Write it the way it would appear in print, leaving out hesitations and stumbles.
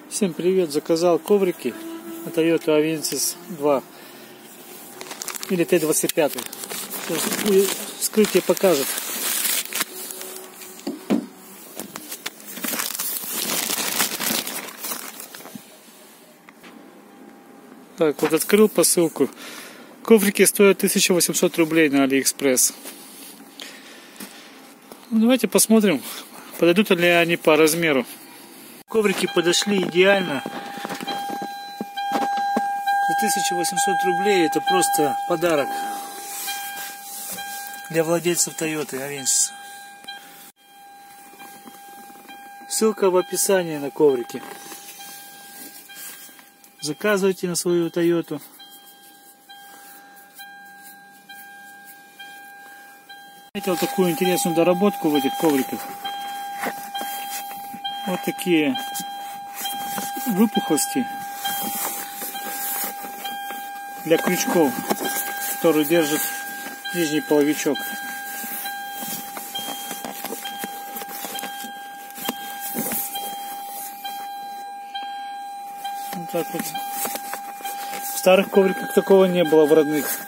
Всем привет! Заказал коврики на Toyota Avensis 2 или Т-25. Сейчас вскрытие покажет. Так, вот открыл посылку. Коврики стоят 1800 рублей на Алиэкспресс. Давайте посмотрим, подойдут ли они по размеру. Коврики подошли идеально. За 1800 рублей это просто подарок для владельцев Toyota Avensis. Ссылка в описании на коврики. Заказывайте на свою Toyota. Заметил такую интересную доработку в этих ковриках. Вот такие выпуклости для крючков, которые держат нижний половичок. Вот так вот. В старых ковриках такого не было в родных.